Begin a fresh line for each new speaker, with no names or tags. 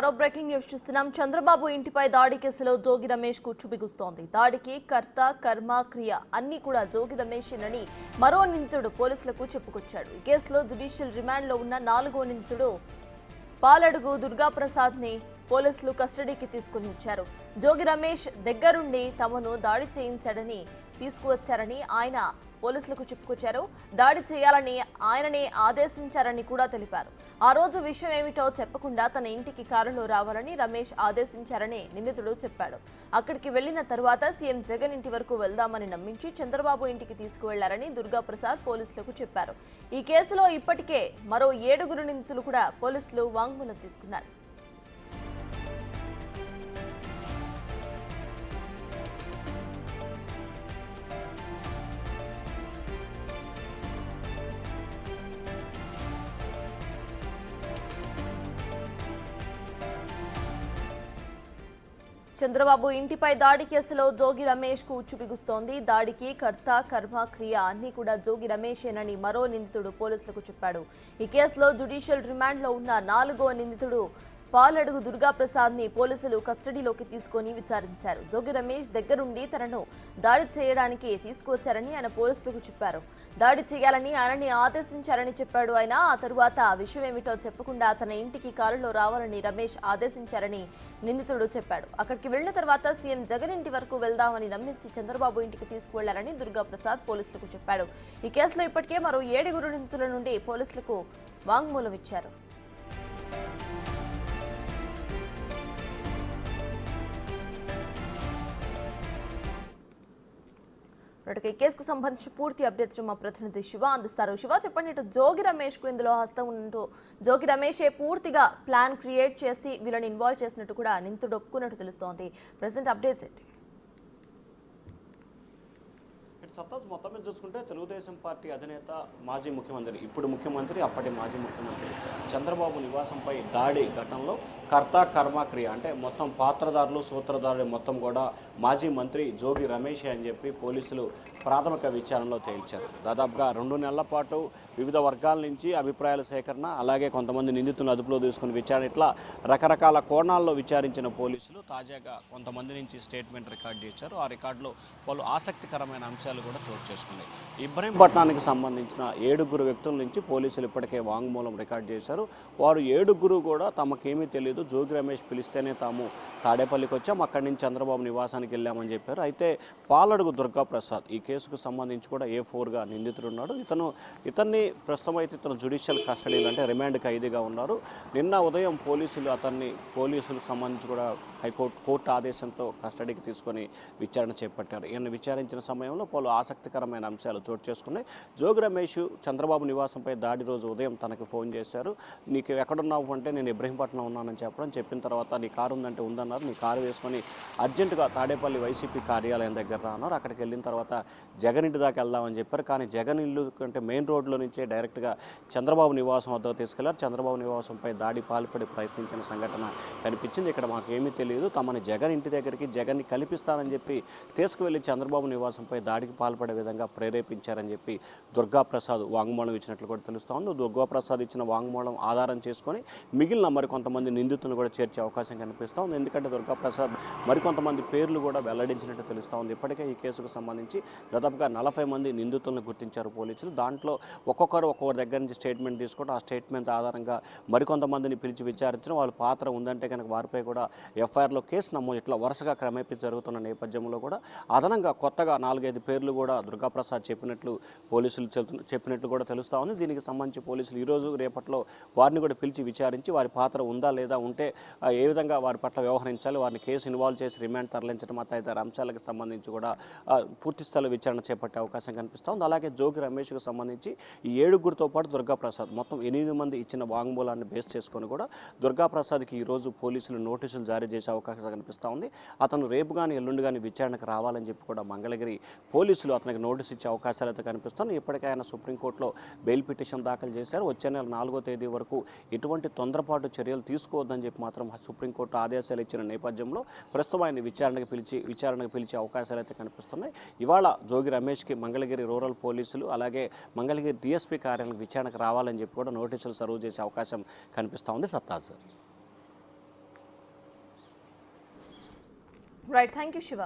మరో breaking news చూస్తున్నాం. చంద్రబాబు ఇంటిపై దాడి కేసులో జోగి రమేష్ కు చుబిగుస్తోంది. దాడికి కర్త కర్మ క్రియ అన్ని కూడా జోగి రమేషేనని మరో నిందితుడు పోలీసులకు చెప్పుకొచ్చాడు. ఈ కేసులో జ్యుడిషియల్ రిమాండ్ లో ఉన్న 4వ నిందితుడు పాలడుగు దుర్గాప్రసాద్ ని పోలీసులు కస్టడీకి తీసుకుని వచ్చారు. జోగి రమేష్ దగ్గరుండి తమను దాడి చేయించాడని తీసుకువచ్చారని ఆయన పోలీసులకు చెప్పుకొచ్చారు. దాడి చేయాలని ఆయననే ఆదేశించారని కూడా తెలిపారు. ఆ రోజు విషయం ఏమిటో చెప్పకుండా తన ఇంటికి కారులో రావాలని రమేష్ ఆదేశించారని నిందితుడు చెప్పాడు. అక్కడికి వెళ్లిన తరువాత సీఎం జగన్ ఇంటి వరకు వెళ్దామని నమ్మించి చంద్రబాబు ఇంటికి తీసుకువెళ్లారని దుర్గాప్రసాద్ పోలీసులకు చెప్పారు. ఈ కేసులో ఇప్పటికే మరో 7 నిందితులు కూడా పోలీసులు వాంగ్మూలం తీసుకున్నారు. చంద్రబాబు ఇంటిపై దాడి కేసులో జోగి రమేష్ కు ఉచ్చుబిగుస్తోంది. దాడికి కర్త కర్మ క్రియ అన్ని కూడా జోగి రమేషేనని మరో నిందితుడు పోలీసులకు చెప్పాడు. ఈ కేసులో జ్యుడిషియల్ రిమాండ్ లో ఉన్న 4వ నిందితుడు పాలడుగు దుర్గాప్రసాద్ ని పోలీసులు కస్టడీలోకి తీసుకుని విచారించారు. జోగి రమేష్ దగ్గరుండి తనను దాడి చేయడానికి తీసుకువచ్చారని ఆయన పోలీసులకు చెప్పారు. దాడి చేయాలని ఆయనని ఆదేశించారని చెప్పాడు. ఆయన ఆ తరువాత విషయం ఏమిటో చెప్పకుండా తన ఇంటికి కారులో రావాలని రమేష్ ఆదేశించారని నిందితుడు చెప్పాడు. అక్కడికి వెళ్లిన తర్వాత సీఎం జగన్ ఇంటి వరకు వెళ్దామని నమ్మించి చంద్రబాబు ఇంటికి తీసుకువెళ్లారని దుర్గాప్రసాద్ పోలీసులకు చెప్పాడు. ఈ కేసులో ఇప్పటికే మరో 7 నిందితుల నుండి పోలీసులకు వాంగ్మూలం ఇచ్చారు. ఈ కేసుకు సంబంధించి పూర్తి అప్డేట్స్ మా ప్రతినిధి శివ అందిస్తారు. శివ, చెప్పండి, ఇటు జోగి రమేష్ కు ఇందులో హస్తం ఉంటూ జోగి రమేషే పూర్తిగా ప్లాన్ క్రియేట్ చేసి వీళ్ళని ఇన్వాల్వ్ చేసినట్టు కూడా నిందితుడు ఒప్పుకున్నట్టు తెలుస్తోంది. ప్రెసెంట్ అప్డేట్స్ ఏంటి?
సత్తాస్ మొత్తం మీద చూసుకుంటే తెలుగుదేశం పార్టీ అధినేత మాజీ ముఖ్యమంత్రి, ఇప్పుడు ముఖ్యమంత్రి, అప్పటి మాజీ ముఖ్యమంత్రి చంద్రబాబు నివాసంపై దాడి ఘటనలో కర్త కర్మ క్రియ అంటే మొత్తం పాత్రదారులు సూత్రధారులు మొత్తం కూడా మాజీ మంత్రి జోగి రమేష్ అని చెప్పి పోలీసులు ప్రాథమిక విచారణలో తేల్చారు. దాదాపుగా 2 నెలల పాటు వివిధ వర్గాల నుంచి అభిప్రాయాల సేకరణ, అలాగే కొంతమంది నిందితులను అదుపులో తీసుకుని విచారణ, ఇట్లా రకరకాల కోణాల్లో విచారించిన పోలీసులు తాజాగా కొంతమంది నుంచి స్టేట్మెంట్ రికార్డ్ చేశారు. ఆ రికార్డులో పలు ఆసక్తికరమైన అంశాలు కూడా చోటు చేసుకున్నాయి. ఇబ్రహీంపట్నానికి సంబంధించిన 7 వ్యక్తుల నుంచి పోలీసులు ఇప్పటికే వాంగ్మూలం రికార్డ్ చేశారు. వారు 7 కూడా తమకేమీ తెలియదు, జోగి రమేష్ పిలిస్తేనే తాము తాడేపల్లికి వచ్చాం, అక్కడి నుంచి చంద్రబాబు నివాసానికి వెళ్ళామని చెప్పారు. అయితే పాలడుగు దుర్గాప్రసాద్ ఈ కేసుకు సంబంధించి కూడా A4గా నిందితుడు ఉన్నాడు. ఇతన్ని ప్రస్తుతం అయితే ఇతను జ్యుడిషియల్ కస్టడీలో అంటే రిమాండ్ ఖైదీగా ఉన్నారు. నిన్న ఉదయం పోలీసులకు సంబంధించి కూడా కోర్టు ఆదేశంతో కస్టడీకి తీసుకొని విచారణ చేపట్టారు. ఈయన విచారించిన సమయంలో పలు ఆసక్తికరమైన అంశాలు చోటు చేసుకున్నాయి. జోగి రమేష్ చంద్రబాబు నివాసంపై దాడి రోజు ఉదయం తనకి ఫోన్ చేశారు. నీకు ఎక్కడున్నావు అంటే నేను ఇబ్రహీంపట్నం ఉన్నానని చెప్పిన తర్వాత నీ కారు ఉందంటే ఉందన్నారు. నీ కారు వేసుకొని అర్జెంటుగా తాడేపల్లి వైసీపీ కార్యాలయం దగ్గర అన్నారు. అక్కడికి వెళ్ళిన తర్వాత జగన్ ఇంటి దాకా వెళ్దామని చెప్పారు. కానీ జగన్ ఇల్లు కంటే మెయిన్ రోడ్లో నుంచే డైరెక్ట్గా చంద్రబాబు నివాసం వద్దకు తీసుకెళ్లారు. చంద్రబాబు నివాసంపై దాడి పాల్పడి ప్రయత్నించిన సంఘటన కనిపించింది. ఇక్కడ మాకేమీ తెలియదు, తమని జగన్ ఇంటి దగ్గరికి జగన్ని కల్పిస్తానని చెప్పి తీసుకువెళ్లి చంద్రబాబు నివాసంపై దాడికి పాల్పడే విధంగా ప్రేరేపించారని చెప్పి దుర్గాప్రసాద్ వాంగ్మూలం ఇచ్చినట్లు కూడా తెలుస్తోంది. దుర్గాప్రసాద్ ఇచ్చిన వాంగ్మూలం ఆధారం చేసుకొని మిగిలిన మరికొంతమంది నిందితులను కూడా చేర్చే అవకాశం కనిపిస్తోంది. ఎందుకంటే దుర్గాప్రసాద్ మరికొంతమంది పేర్లు కూడా వెల్లడించినట్టు తెలుస్తోంది. ఇప్పటికే ఈ కేసుకు సంబంధించి దాదాపుగా 40 మంది నిందితులను గుర్తించారు పోలీసులు. దాంట్లో ఒక్కొక్కరి దగ్గర నుంచి స్టేట్మెంట్ తీసుకోవడం, ఆ స్టేట్మెంట్ ఆధారంగా మరికొంతమందిని పిలిచి విచారించడం, వాళ్ళ పాత్ర ఉందంటే కనుక వారిపై కూడా FIRలో కేసు నమోదు, ఇట్లా వరుసగా క్రమేపీ జరుగుతున్న నేపథ్యంలో కూడా అదనంగా కొత్తగా 4-5 పేర్లు కూడా దుర్గాప్రసాద్ పోలీసులు చెప్పినట్లు కూడా తెలుస్తూ ఉంది. దీనికి సంబంధించి పోలీసులు ఈరోజు రేపట్లో వారిని కూడా పిలిచి విచారించి వారి పాత్ర ఉందా లేదా, ఉంటే ఏ విధంగా వారి పట్ల వ్యవహరించాలి, వారిని కేసు ఇన్వాల్వ్ చేసి రిమాండ్ తరలించడం తదితర అంశాలకు సంబంధించి కూడా పూర్తి స్థాయిలో విచారణ చేపట్టే అవకాశం కనిపిస్తూ ఉంది. అలాగే జోగి రమేష్కు సంబంధించి ఈ 7 పాటు దుర్గాప్రసాద్ మొత్తం 8 మంది ఇచ్చిన వాంగ్మూలాన్ని బేస్ చేసుకొని కూడా దుర్గాప్రసాద్కి ఈరోజు పోలీసులు నోటీసులు జారీ చేసే అవకాశం కనిపిస్తూ ఉంది. అతను రేపు కానీ ఎల్లుండి కానీ విచారణకు రావాలని చెప్పి కూడా మంగళగిరి పోలీసులు అతనికి నోటీస్ ఇచ్చే అవకాశాలు అయితే కనిపిస్తున్నాయి. ఇప్పటికే ఆయన సుప్రీంకోర్టులో బెయిల్ పిటిషన్ దాఖలు చేశారు. వచ్చే నెల 4వ తేదీ వరకు ఎటువంటి తొందరపాటు చర్యలు తీసుకోవద్దని చెప్పి మాత్రం సుప్రీంకోర్టు ఆదేశాలు ఇచ్చిన నేపథ్యంలో ప్రస్తుతం ఆయన విచారణకు పిలిచే అవకాశాలు అయితే కనిపిస్తున్నాయి. ఇవాళ జోగి రమేష్కి మంగళగిరి రూరల్ పోలీసులు అలాగే మంగళగిరి DSP కార్యాలయం విచారణకు రావాలని చెప్పి కూడా నోటీసులు సర్వ్ చేసే అవకాశం కనిపిస్తూ ఉంది. సత్తాజ్.
Right, thank you Shiva.